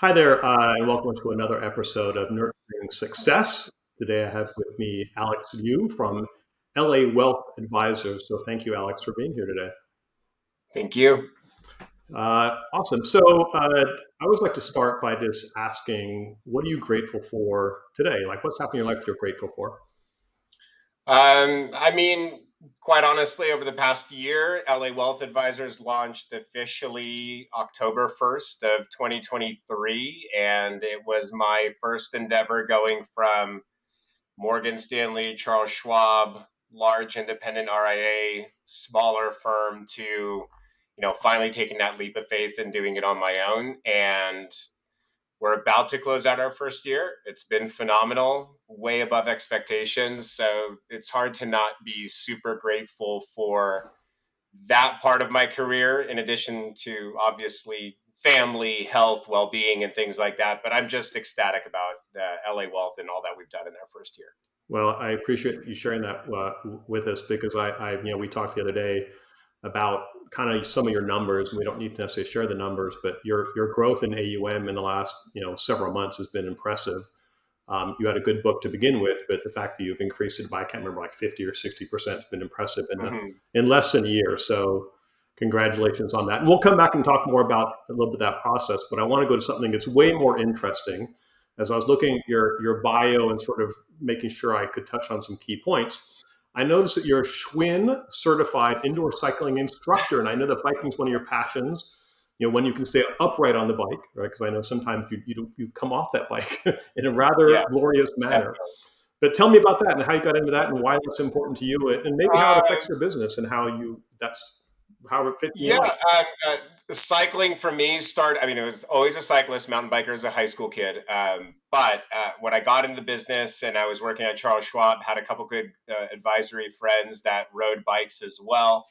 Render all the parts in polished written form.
Hi there, and welcome to another episode of Nurturing Success. Today I have with me Alex Leu from LA Wealth Advisors. So thank you, Alex, for being here today. Thank you. Awesome. So I always like to start by just asking, what are you grateful for today? Like, what's happening in your life that you're grateful for? I mean, quite honestly, over the past year, LA Wealth Advisors launched officially October 1st of 2023, and it was my first endeavor going from Morgan Stanley, Charles Schwab, large independent RIA, smaller firm to, finally taking that leap of faith and doing it on my own. And we're about to close out our first year. It's been phenomenal, way above expectations. So it's hard to not be super grateful for that part of my career, in addition to obviously family, health, well being, and things like that. But I'm just ecstatic about LA Wealth and all that we've done in our first year. Well, I appreciate you sharing that with us because we talked the other day about kind of some of your numbers. We don't need to necessarily share the numbers, but your growth in AUM in the last several months has been impressive. You had a good book to begin with, but the fact that you've increased it by, I can't remember, like 50 or 60% has been impressive Mhm. in less than a year. So congratulations on that. And we'll come back and talk more about a little bit of that process, but I want to go to something that's way more interesting. As I was looking at your bio and sort of making sure I could touch on some key points, I noticed that you're a Schwinn-certified indoor cycling instructor, and I know that biking is one of your passions. When you can stay upright on the bike, right? Because I know sometimes you come off that bike in a rather Yeah, glorious manner. definitely. But tell me about that and how you got into that and why that's important to you, and maybe how it Uh, affects your business and how it fits in your Yeah, life. cycling for me started. I mean, it was always a cyclist, mountain biker as a high school kid. But when I got into the business and I was working at Charles Schwab, had a couple good advisory friends that rode bikes as well.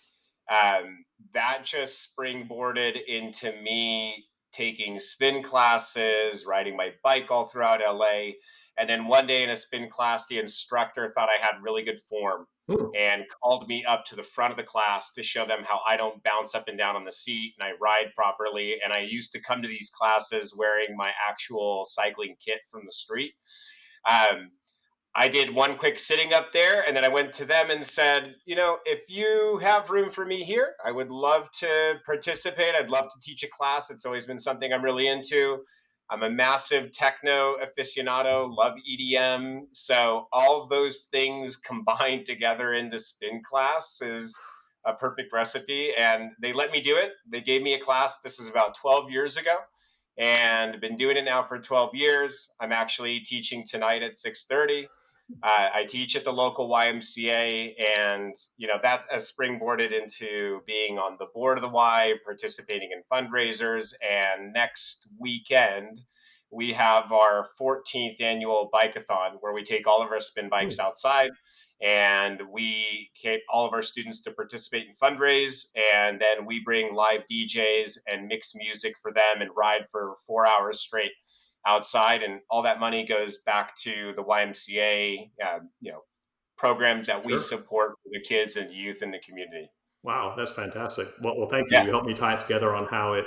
That just springboarded into me taking spin classes, riding my bike all throughout LA. And then one day in a spin class, the instructor thought I had really good form Hmm. and called me up to the front of the class to show them how I don't bounce up and down on the seat and I ride properly. And I used to come to these classes wearing my actual cycling kit from the street. Um, I did one quick sitting up there and then I went to them and said, if you have room for me here, I would love to participate. I'd love to teach a class. It's always been something I'm really into. I'm a massive techno aficionado, love EDM. So all of those things combined together into spin class is a perfect recipe. And they let me do it. They gave me a class. This is about 12 years ago and been doing it now for 12 years. I'm actually teaching tonight at 6:30. I teach at the local YMCA, and that has springboarded into being on the board of the Y, participating in fundraisers. And next weekend, we have our 14th annual bikeathon, where we take all of our spin bikes Hmm. outside, and we get all of our students to participate and fundraise. And then we bring live DJs and mix music for them and ride for 4 hours straight outside, and all that money goes back to the YMCA, programs that we Sure. support for the kids and youth in the community. Wow, that's fantastic. Well, thank you. Yeah, You helped me tie it together on how it,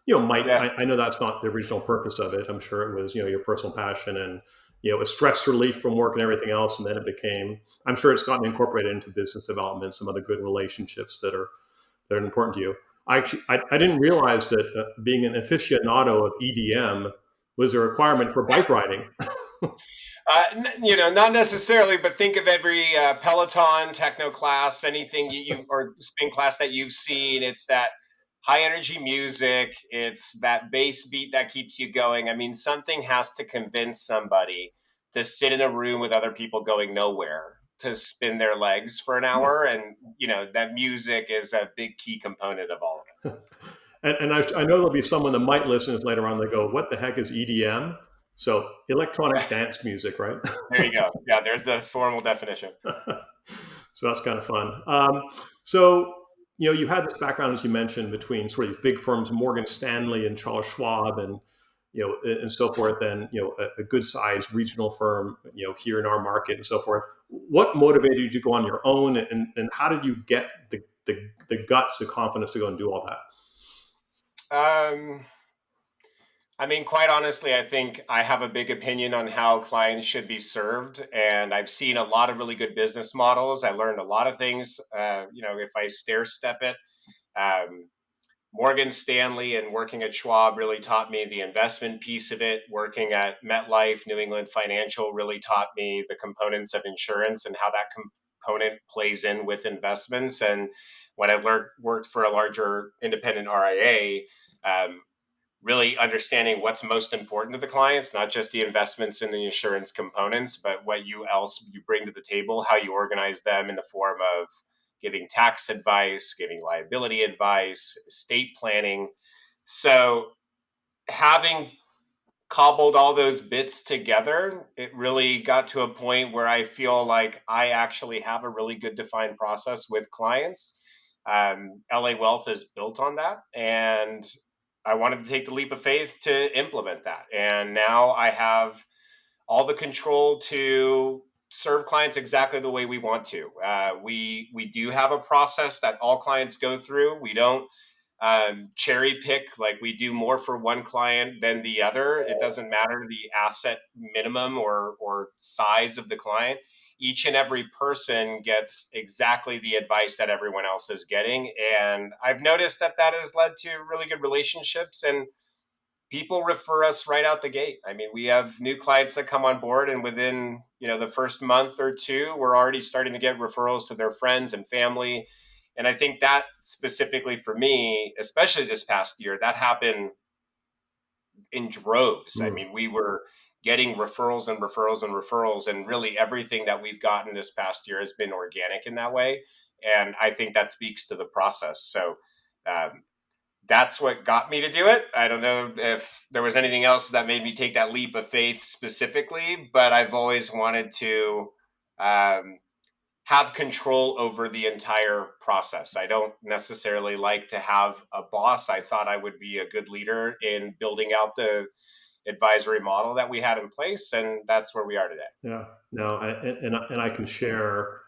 might. yeah, I know that's not the original purpose of it. I'm sure it was, your personal passion and, a stress relief from work and everything else. And then it became. I'm sure it's gotten incorporated into business development, some other good relationships that are important to you. I didn't realize that being an aficionado of EDM was a requirement for bike riding. not necessarily, but think of every Peloton, techno class, anything or spin class that you've seen. It's that high energy music. It's that bass beat that keeps you going. I mean, something has to convince somebody to sit in a room with other people going nowhere to spin their legs for an Yeah. hour, and that music is a big key component of all of it. And I know there'll be someone that might listen to this later on. They go, "What the heck is EDM?" So electronic dance music, right? There you go. Yeah, there's the formal definition. So that's kind of fun. So you had this background, as you mentioned, between sort of these big firms, Morgan Stanley and Charles Schwab, and and so forth, and a good sized regional firm, here in our market and so forth. What motivated you to go on your own, and how did you get the guts, the confidence to go and do all that? Um, I mean, quite honestly, I think I have a big opinion on how clients should be served, and I've seen a lot of really good business models. I learned a lot of things. If I stair step it, um, Morgan Stanley and working at Schwab really taught me the investment piece of it. Working at MetLife, New England Financial really taught me the components of insurance and how that component plays in with investments. And when I worked for a larger independent RIA, really understanding what's most important to the clients, not just the investments and the insurance components, but what you bring to the table, how you organize them in the form of giving tax advice, giving liability advice, estate planning. So having cobbled all those bits together, it really got to a point where I feel like I actually have a really good defined process with clients. LA Wealth is built on that. And I wanted to take the leap of faith to implement that. And now I have all the control to serve clients exactly the way we want to. We do have a process that all clients go through. We don't cherry pick, like we do more for one client than the other. It doesn't matter the asset minimum or size of the client. Each and every person gets exactly the advice that everyone else is getting, and I've noticed that that has led to really good relationships, and people refer us right out the gate. I mean, we have new clients that come on board, and within the first month or two, we're already starting to get referrals to their friends and family. And I think that specifically for me, especially this past year, that happened in droves. I Mm. mean, we were getting referrals and referrals and referrals, and really everything that we've gotten this past year has been organic in that way. And I think that speaks to the process. So um, that's what got me to do it. I don't know if there was anything else that made me take that leap of faith specifically, but I've always wanted to um, have control over the entire process. I don't necessarily like to have a boss. I thought I would be a good leader in building out the advisory model that we had in place, and that's where we are today. Yeah, no, and I can share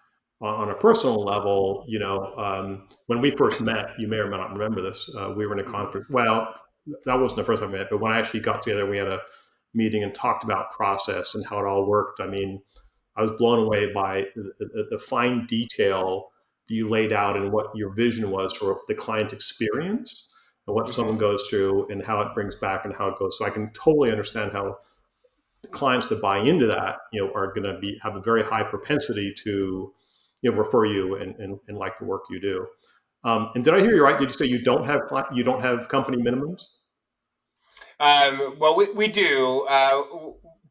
on a personal level. When we first met, you may or may not remember this. We were in a Mhm. conference. Well, that wasn't the first time we met, but when I actually got together, we had a meeting and talked about process and how it all worked. I mean, I was blown away by the fine detail that you laid out and what your vision was for the client experience and what someone Mhm. goes through and how it brings back and how it goes. So I can totally understand how clients that buy into that, are going to have a very high propensity to, refer you and like the work you do. And did I hear you right? Did you say you don't have company minimums? Well, we do.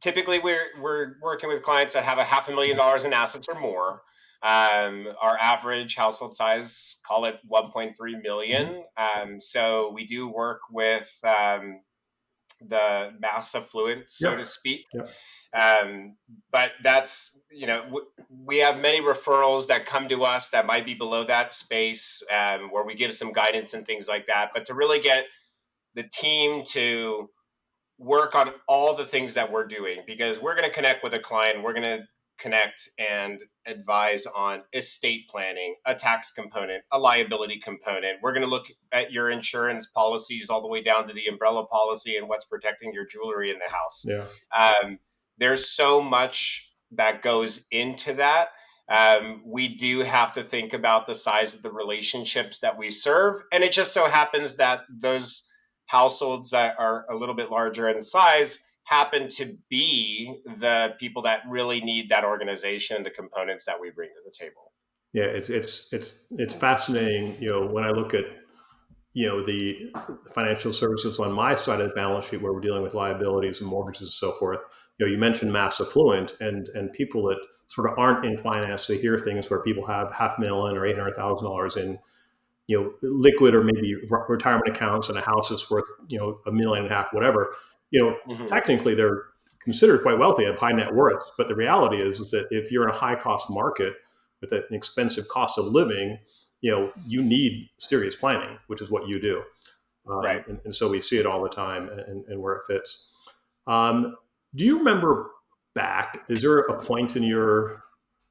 Typically, we're working with clients that have a $500,000 in assets or more. Our average household size, call it 1.3 Mm-hmm. million. So we do work with the mass affluent, so to Yep. speak. Yep. Um, but that's, we have many referrals that come to us that might be below that space, where we give some guidance and things like that. But to really get the team to work on all the things that we're doing, because we're going to connect with a client, we're going to connect and advise on estate planning, a tax component, a liability component. We're going to look at your insurance policies all the way down to the umbrella policy and what's protecting your jewelry in the house. Yeah. um, there's so much that goes into that. We do have to think about the size of the relationships that we serve, and it just so happens that those households that are a little bit larger in size happen to be the people that really need that organization, the components that we bring to the table. Yeah. It's fascinating. When I look at the financial services on my side of the balance sheet where we're dealing with liabilities and mortgages and so forth. You mentioned mass affluent and people that sort of aren't in finance. They hear things where people have $500,000 or $800,000 in liquid or maybe retirement accounts, and a house is worth a million and a half, whatever. Mhm. Technically they're considered quite wealthy, have high net worth, but the reality is that if you're in a high cost market with an expensive cost of living, you need serious planning, which is what you do. Right. And so we see it all the time and where it fits. Do you remember back? Is there a point in your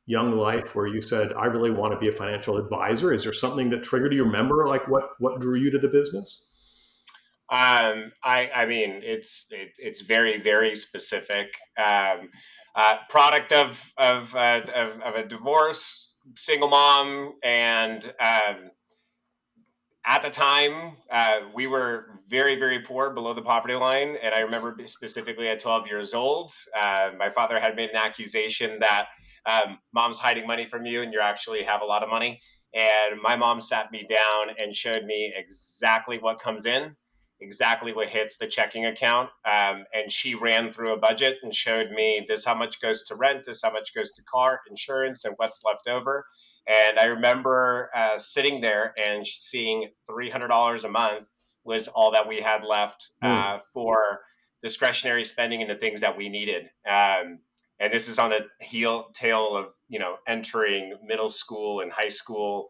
young life where you said, "I really want to be a financial advisor"? Is there something that triggered you? Remember, like what drew you to the business? I mean, it's very, very specific. Product of a divorce, single mom, and at the time, we were very, very poor, below the poverty line. And I remember specifically at 12 years old, my father had made an accusation that mom's hiding money from you and you actually have a lot of money. And my mom sat me down and showed me exactly what comes in, exactly what hits the checking account. And she ran through a budget and showed me this how much goes to rent, this how much goes to car insurance, and what's left over. And I remember sitting there and seeing $300 a month was all that we had left Hmm. for discretionary spending into things that we needed. And this is on the tail of entering middle school and high school.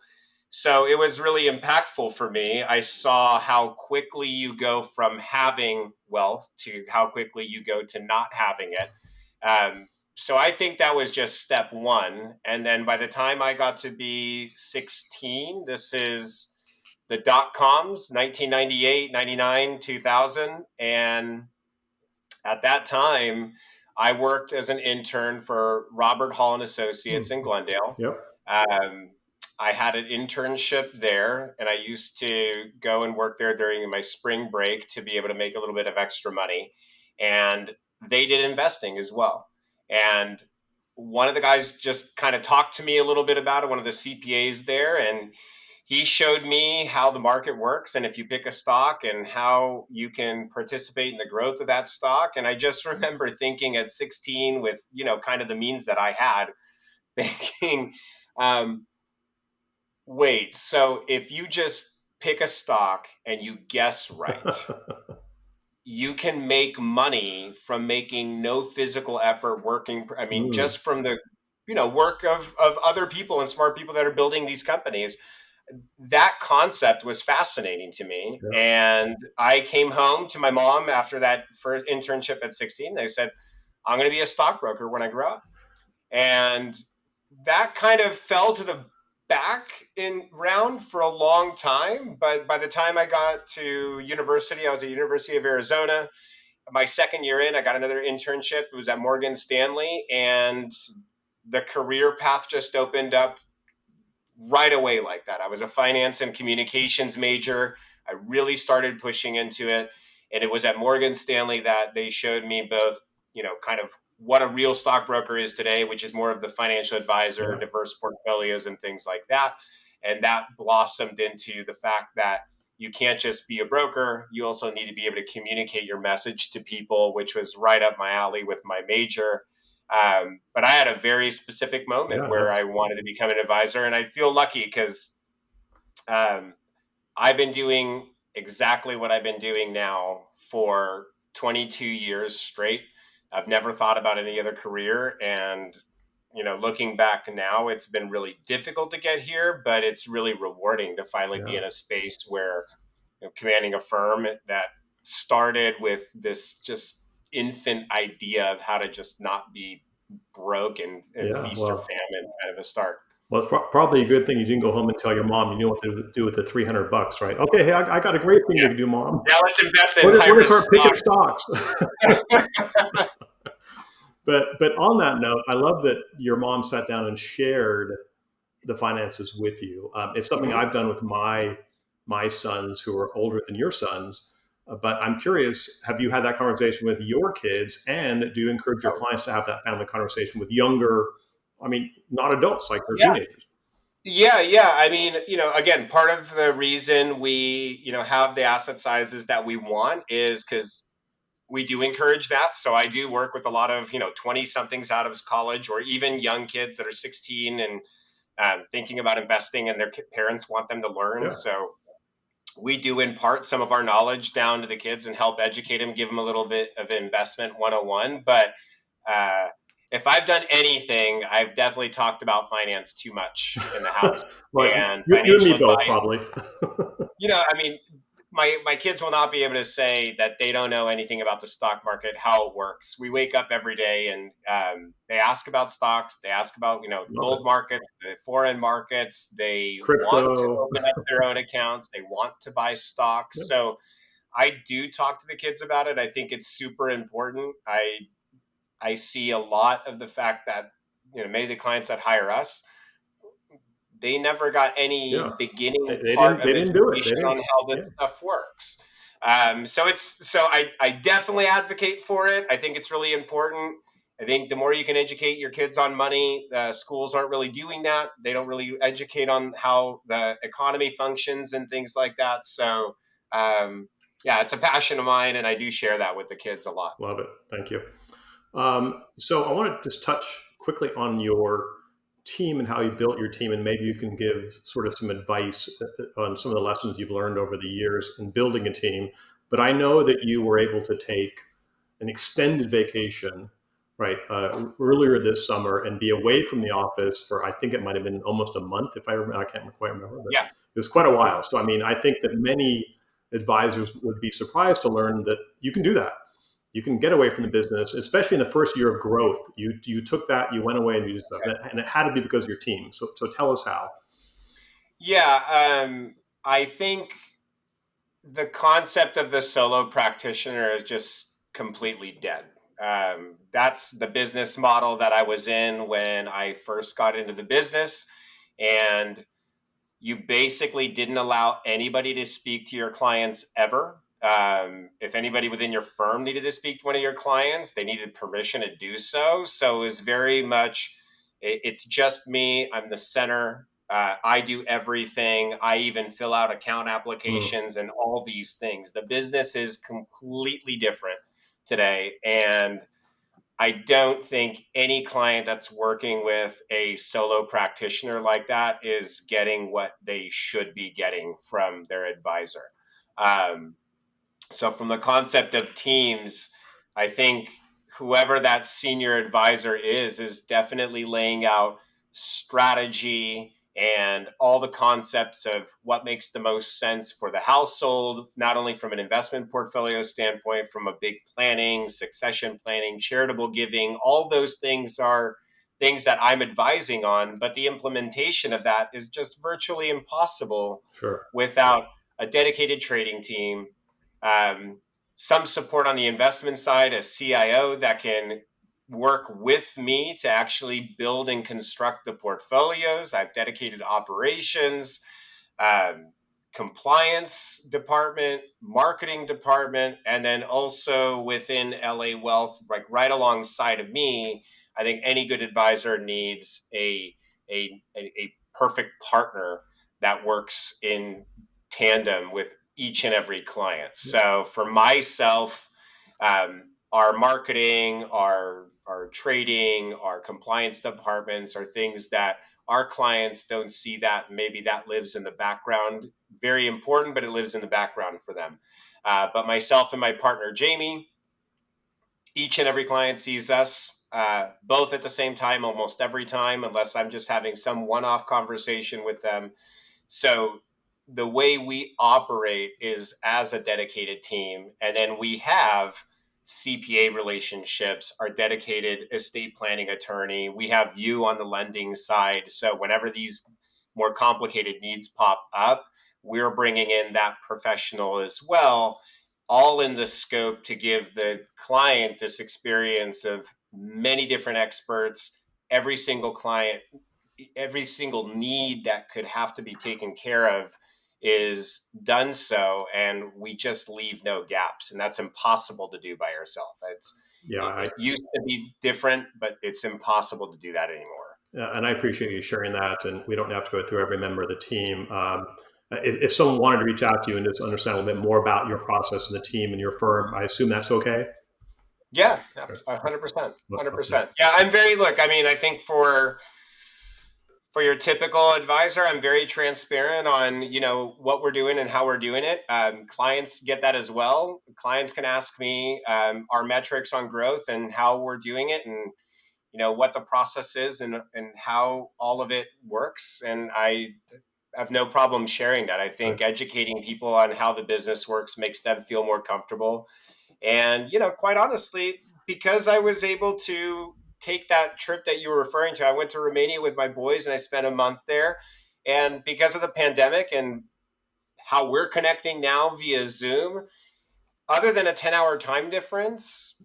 So it was really impactful for me. I saw how quickly you go from having wealth to how quickly you go to not having it. So I think that was just step one. And then by the time I got to be 16, this is the dot coms, 1998, 99, 2000. And at that time, I worked as an intern for Robert Hall and Associates in Hmm. Glendale. Yep. Um, I had an internship there, and I used to go and work there during my spring break to be able to make a little bit of extra money. And they did investing as well. And one of the guys just kind of talked to me a little bit about it, one of the CPAs there, and he showed me how the market works and if you pick a stock and how you can participate in the growth of that stock. And I just remember thinking at 16 with, kind of the means that I had, thinking, um, wait, so if you just pick a stock and you guess right, you can make money from making no physical effort working. I mean, Hmm. just from the, work of other people and smart people that are building these companies. That concept was fascinating to me. Yeah. And I came home to my mom after that first internship at 16. I said, I'm going to be a stockbroker when I grow up. And that kind of fell to the back in round for a long time. But by the time I got to university, I was at University of Arizona. My second year in, I got another internship. It was at Morgan Stanley. And the career path just opened up right away like that. I was a finance and communications major. I really started pushing into it. And it was at Morgan Stanley that they showed me both, kind of what a real stockbroker is today, which is more of the financial advisor, Yeah. diverse portfolios, and things like that. And that blossomed into the fact that you can't just be a broker, you also need to be able to communicate your message to people, which was right up my alley with my major. But I had a very specific moment Yeah. where That's I wanted to become an advisor, and I feel lucky because um, I've been doing exactly what I've been doing now for 22 years straight. I've never thought about any other career, and looking back now, it's been really difficult to get here, but it's really rewarding to finally be yeah. in a space where commanding a firm that started with this just infant idea of how to just not be broke and Yeah. feast or Well. famine kind of a start. Well, it's probably a good thing you didn't go home and tell your mom you knew what to do with the $300, right? Okay, hey, I got a great thing Yeah. to do, mom. Now let's invest in We're high gonna risk start picking stocks. stocks. But on that note, I love that your mom sat down and shared the finances with you. It's something Mhm. I've done with my sons who are older than your sons. But I'm curious, have you had that conversation with your kids, and do you encourage your Oh, clients to have that family conversation with younger? I mean, not adults, like they're yeah. teenagers. Yeah, yeah. I mean, again, part of the reason we, have the asset sizes that we want is because we do encourage that. So I do work with a lot of, 20 somethings out of college or even young kids that are 16 and thinking about investing and their parents want them to learn. Yeah. So we do impart some of our knowledge down to the kids and help educate them, give them a little bit of investment 101. But uh, if I've done anything, I've definitely talked about finance too much in the house Well, and you and financial me both, advice. probably. I mean, my kids will not be able to say that they don't know anything about the stock market, how it works. We wake up every day and they ask about stocks. They ask about Love it. gold markets, the foreign markets. They want to Crypto. open up their own accounts. They want to buy stocks. Yeah. So I do talk to the kids about it. I think it's super important. I see a lot of the fact that, many of the clients that hire us, they never got Yeah. any beginning They part didn't. of They didn't do it. They education didn't. on how this Yeah. stuff works. So I definitely advocate for it. I think it's really important. I think the more you can educate your kids on money, schools aren't really doing that. They don't really educate on how the economy functions and things like that. So, yeah, it's a passion of mine, and I do share that with the kids a lot. Love it. Thank you. So I want to just touch quickly on your team and how you built your team, and maybe you can give sort of some advice on some of the lessons you've learned over the years in building a team. But I know that you were able to take an extended vacation, right, earlier this summer and be away from the office for, I think it might have been almost a month, if I remember. I can't quite remember, but Yeah. it was quite a while. So, I mean, I think that many advisors would be surprised to learn that you can do that. You can get away from the business, especially in the first year of growth. You took that, you went away and you did stuff, and it had to be because of your team. So tell us how. Yeah. I think the concept of the solo practitioner is just completely dead. That's the business model that I was in when I first got into the business. And you basically didn't allow anybody to speak to your clients ever. If anybody within your firm needed to speak to one of your clients, they needed permission to do so. So it was very much, it's just me. I'm the center. I do everything. I even fill out account Mm, applications and all these things. The business is completely different today. And I don't think any client that's working with a solo practitioner like that is getting what they should be getting from their advisor. Um, so, from the concept of teams, I think whoever that senior advisor is definitely laying out strategy and all the concepts of what makes the most sense for the household, not only from an investment portfolio standpoint, from a big planning, succession planning, charitable giving. All those things are things that I'm advising on, but the implementation of that is just virtually impossible sure. without a dedicated trading team, um, some support on the investment side, a CIO that can work with me to actually build and construct the portfolios. I've dedicated operations, um, compliance department, marketing department, and then also within LA Wealth, like right alongside of me. I think any good advisor needs a perfect partner that works in tandem with each and every client. So for myself, our marketing, our trading, our compliance departments are things that our clients don't see that. Maybe that lives in the background. Very important, but it lives in the background for them. But myself and my partner, Jamie, each and every client sees us both at the same time, almost every time, unless I'm just having some one off conversation with them. So the way we operate is as a dedicated team. And then we have CPA relationships, our dedicated estate planning attorney. We have you on the lending side. So whenever these more complicated needs pop up, we're bringing in that professional as well, all in the scope to give the client this experience of many different experts, every single client, every single need that could have to be taken care of is done so, and we just leave no gaps, and that's impossible to do by yourself. Yeah, It used to be different, but it's impossible to do that anymore. and I appreciate you sharing that. And we don't have to go through every member of the team. If someone wanted to reach out to you and just understand a little bit more about your process and the team and your firm, I assume that's okay. Yeah, Sure. 100%, Okay. 100%. Yeah, I'm very look. I mean, I think for your typical advisor, I'm very transparent on what we're doing and how we're doing it. Clients get that as well. Clients can ask me our metrics on growth and how we're doing it, and what the process is, and how all of it works. And I have no problem sharing that. I Right. think educating people on how the business works makes them feel more comfortable. And, quite honestly, because I was able to take that trip that you were referring to, I went to Romania with my boys and I spent a month there. And because of the pandemic and how we're connecting now via Zoom, Other than a 10-hour time difference,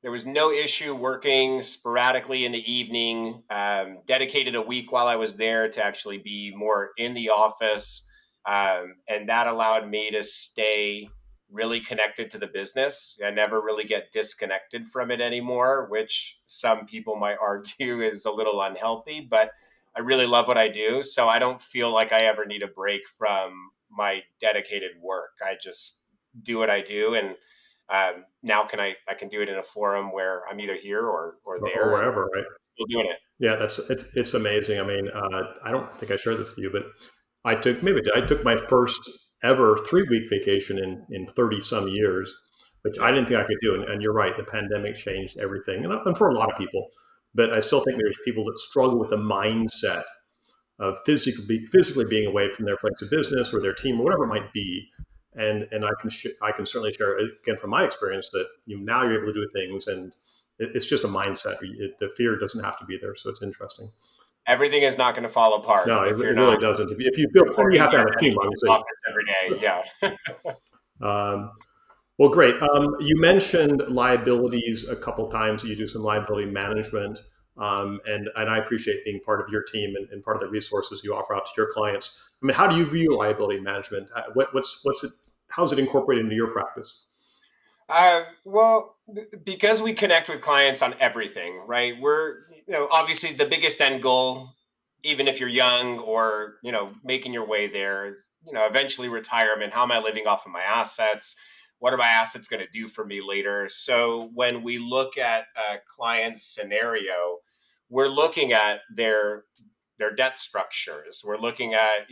there was no issue working sporadically in the evening. Dedicated a week while I was there to actually be more in the office. And that allowed me to stay really connected to the business. I never really get disconnected from it anymore, which some people might argue is a little unhealthy, but I really love what I do. So I don't feel like I ever need a break from my dedicated work. I just do what I do. And now I can do it in a forum where I'm either here or or there, and wherever, right? still doing it. Yeah, it's amazing. I mean, I don't think I shared this with you, but I took my first ever 3 week vacation in 30 some years, which I Yeah. didn't think I could do. And you're right, the pandemic changed everything, and for a lot of people. But I still think there's people that struggle with the mindset of physically being away from their place of business or their team or whatever it might be. And I can certainly share again from my experience that now you're able to do things, and it's just a mindset. The fear doesn't have to be there, so it's interesting. Everything is not going to fall apart No, if you're it not really doesn't. If you build, and you reporting have to to your have a team, dedicated obviously. office every day. Yeah. Um, well, great. You mentioned liabilities a couple times. You do some liability management, and I appreciate being part of your team and part of the resources you offer out to your clients. I mean, how do you view liability management? What's it? How's it incorporated into your practice? Well, because we connect with clients on everything, right? Obviously the biggest end goal, even if you're young or, making your way there is, eventually retirement. How am I living off of my assets? What are my assets going to do for me later? So when we look at a client's scenario, we're looking at their debt structures. We're looking at,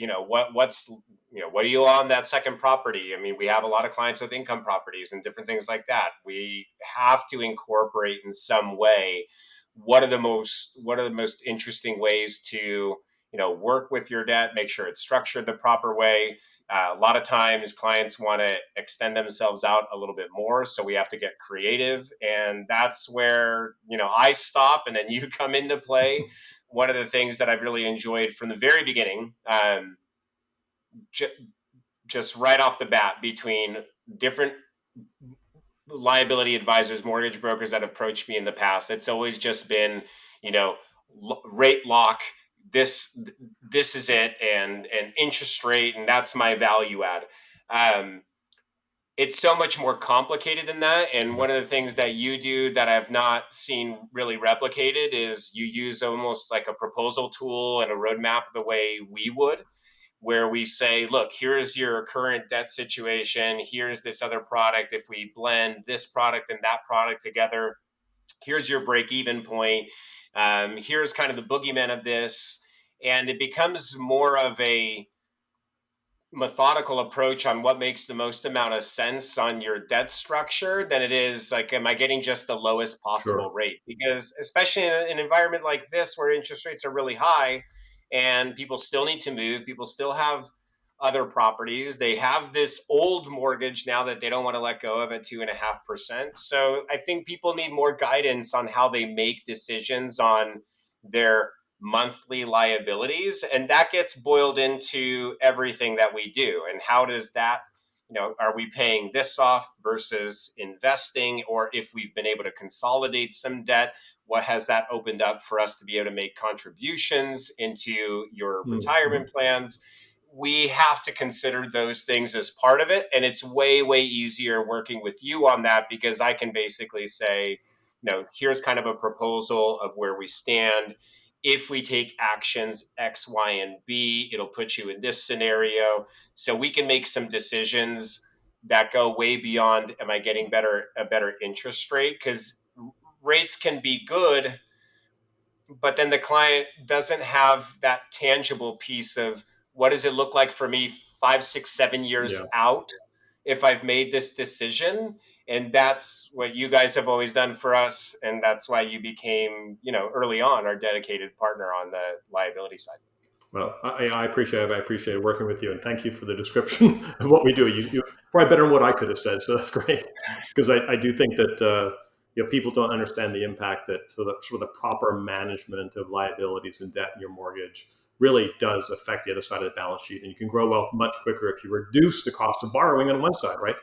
what are you on that second property? I mean, we have a lot of clients with income properties and different things like that. We have to incorporate in some way what are the most interesting ways to work with your debt, make sure it's structured the proper way. A lot of times clients want to extend themselves out a little bit more, so we have to get creative, and that's where I stop and then you come into play. One of the things that I've really enjoyed from the very beginning, j- just right off the bat, between different liability advisors, mortgage brokers that approached me in the past, it's always just been, you know, rate lock. This this is it, and interest rate, and that's my value add. Um, it's so much more complicated than that. And one of the things that you do that I've not seen really replicated is you use almost like a proposal tool and a roadmap the way we would, where we say, look, here's your current debt situation. Here's this other product. If we blend this product and that product together, here's your break even point. Here's kind of the boogeyman of this. And it becomes more of a methodical approach on what makes the most amount of sense on your debt structure than it is like, am I getting just the lowest possible Sure. rate? Because especially in an environment like this where interest rates are really high and people still need to move, people still have other properties, they have this old mortgage now that they don't want to let go of at 2.5%. So I think people need more guidance on how they make decisions on their monthly liabilities, and that gets boiled into everything that we do. And how does that, are we paying this off versus investing? Or if we've been able to consolidate some debt, what has that opened up for us to be able to make contributions into your Mhm. retirement plans? We have to consider those things as part of it, and it's way easier working with you on that, because I can basically say, here's kind of a proposal of where we stand. If we take actions X, Y, and B, it'll put you in this scenario. So we can make some decisions that go way beyond, am I getting a better interest rate? Because rates can be good, but then the client doesn't have that tangible piece of, what does it look like for me 5, 6, 7 years Yeah. out if I've made this decision? And that's what you guys have always done for us, and that's why you became, early on, our dedicated partner on the liability side. Well, I appreciate it. I appreciate working with you, and thank you for the description of what we do. You probably better than what I could have said, so that's great. Because I do think that people don't understand the impact that sort of the proper management of liabilities and debt in your mortgage really does affect the other side of the balance sheet, and you can grow wealth much quicker if you reduce the cost of borrowing on one side, right?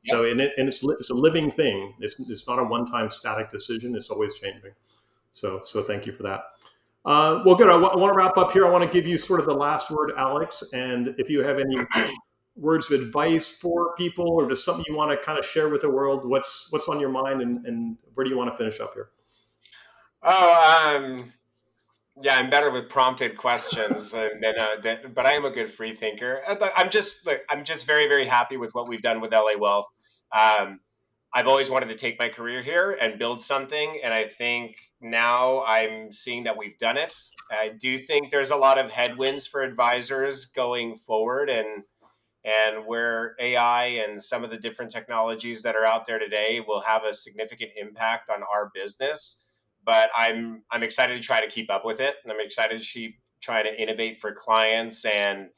So, it's a living thing. It's not a one-time static decision. It's always changing. So thank you for that. Well, good. I want to wrap up here. I want to give you sort of the last word, Alex. And if you have any words of advice for people, or just something you want to kind of share with the world, what's on your mind, and where do you want to finish up here? Oh, yeah, I'm better with prompted questions but I am a good free thinker. I'm just very, very happy with what we've done with LA Wealth. Um, I've always wanted to take my career here and build something, and I think now I'm seeing that we've done it. I do think there's a lot of headwinds for advisors going forward, and where AI and some of the different technologies that are out there today will have a significant impact on our business. But I'm excited to try to keep up with it, and I'm excited to keep trying to innovate for clients and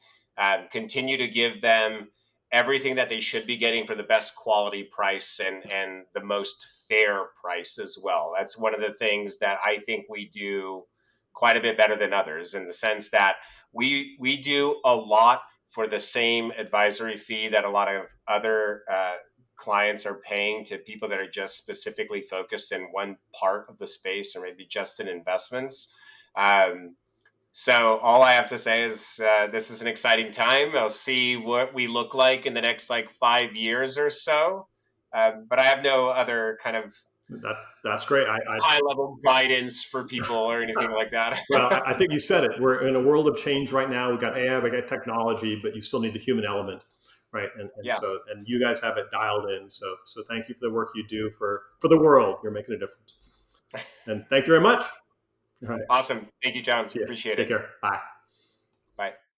continue to give them everything that they should be getting for the best quality price and the most fair price as well. That's one of the things that I think we do quite a bit better than others, in the sense that we do a lot for the same advisory fee that a lot of other clients are paying to people that are just specifically focused in one part of the space, or maybe just in investments. Um, so all I have to say is this is an exciting time. I'll see what we look like in the next like 5 years or so. But I have no other kind of That's great. high level guidance for people or anything like that. Well, I think you said it. We're in a world of change right now. We've got AI, we got technology, but you still need the human element, right? Yeah. And you guys have it dialed in. So thank you for the work you do for the world. You're making a difference. And thank you very much. All right. Awesome. Thank you, John. See you. Appreciate Take it. care. Bye.